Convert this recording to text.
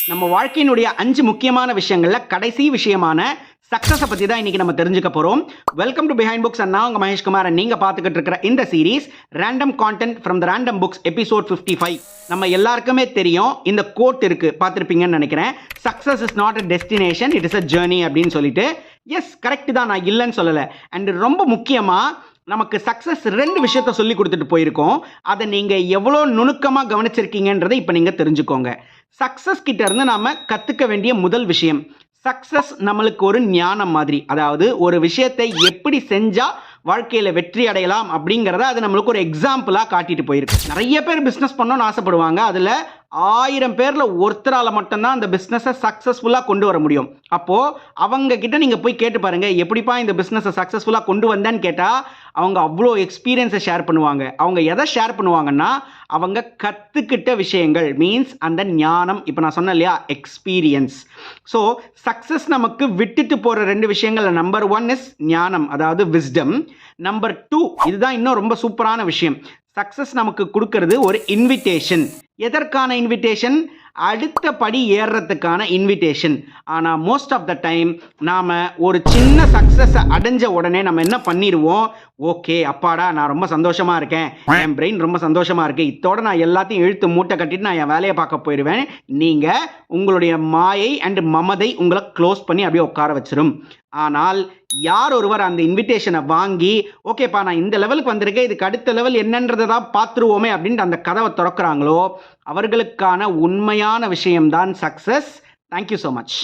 நம்ம வாழ்க்கையினுடைய 5 முக்கியமான விஷயங்கள்ல கடைசி விஷயமான சக்சஸை பத்தி தான் இன்னைக்கு நம்ம தெரிஞ்சுக்க போறோம். Welcome to behind books. நான் உங்க மகேஷ்குமார். நீங்க பார்த்துக்கிட்டு இருக்கிற இந்த series random content from the random books episode 55. நம்ம எல்லாருக்குமே தெரியும், இந்த கோட் இருக்கு, பார்த்துருப்பீங்கன்னு நினைக்கிறேன். Success is not a destination, it is a journey அப்படின்னு சொல்லிட்டு. எஸ், கரெக்ட் தான், நான் இல்லைன்னு சொல்லலை. அண்ட் ரொம்ப முக்கியமா நமக்கு சக்ஸஸ் 2 விஷயத்த சொல்லி கொடுத்துட்டு போயிருக்கோம். அதை நீங்கள் எவ்வளோ நுணுக்கமாக கவனிச்சிருக்கீங்கன்றதை இப்போ நீங்கள் தெரிஞ்சுக்கோங்க. சக்ஸஸ் கிட்ட இருந்து நாம கற்றுக்க வேண்டிய முதல் விஷயம், சக்ஸஸ் நம்மளுக்கு ஒரு ஞானம் மாதிரி. அதாவது ஒரு விஷயத்தை எப்படி செஞ்சால் வாழ்க்கையில் வெற்றி அடையலாம் அப்படிங்கிறத அது நம்மளுக்கு ஒரு எக்ஸாம்பிளாக காட்டிட்டு போயிருக்கு. நிறைய பேர் பிஸ்னஸ் பண்ணணும்னு ஆசைப்படுவாங்க. அதில் 1000 பேரில் ஒருத்தரால் மட்டும்தான் அந்த பிஸ்னஸை சக்ஸஸ்ஃபுல்லாக கொண்டு வர முடியும். அப்போது அவங்க கிட்ட நீங்கள் போய் கேட்டு பாருங்கள், எப்படிப்பா இந்த பிஸ்னஸை சக்ஸஸ்ஃபுல்லாக கொண்டு வந்தேன்னு கேட்டால் அவங்க அவ்வளோ எக்ஸ்பீரியன்ஸை ஷேர் பண்ணுவாங்க. அவங்க எதை ஷேர் பண்ணுவாங்கன்னா, அவங்க கற்றுக்கிட்ட விஷயங்கள், மீன்ஸ் அந்த ஞானம். இப்போ நான் சொன்னேன் இல்லையா, எக்ஸ்பீரியன்ஸ். ஸோ சக்ஸஸ் நமக்கு விட்டுட்டு போகிற 2 விஷயங்கள். நம்பர் 1 இஸ் ஞானம், அதாவது விஸ்டம். நம்பர் 2, இதுதான் இன்னும் ரொம்ப சூப்பரான விஷயம், சக்ஸஸ் நமக்கு கொடுக்கறது ஒரு இன்விடேஷன். எதற்கான இன்விடேஷன்? அடுத்த படி ஏறுறதுக்கான இன்விடேஷன். ஆனால் மோஸ்ட் ஆஃப் த டைம் நாம் ஒரு சின்ன சக்ஸஸை அடைஞ்ச உடனே நம்ம என்ன பண்ணிடுவோம், ஓகே அப்பாடா நான் ரொம்ப சந்தோஷமாக இருக்கேன், என் பிரெயின் ரொம்ப சந்தோஷமாக இருக்குது, இதோட நான் எல்லாத்தையும் இழுத்து மூட்டை கட்டிட்டு நான் என் வேலையை பார்க்க போயிடுவேன். நீங்கள் உங்களுடைய மாயை அண்ட் மமதை உங்களை க்ளோஸ் பண்ணி அப்படியே உட்கார வச்சிரும். ஆனால் யார் ஒருவர் அந்த இன்விடேஷனை வாங்கி, ஓகேப்பா நான் இந்த லெவலுக்கு வந்திருக்கேன், இதுக்கு அடுத்த லெவல் என்னன்றதை தான் பார்த்துருவோமே அப்படின்ட்டு அந்த கதவை திறக்கிறாங்களோ, அவர்களுக்கான உண்மையான விஷயம்தான் சக்ஸஸ். Thank you so much.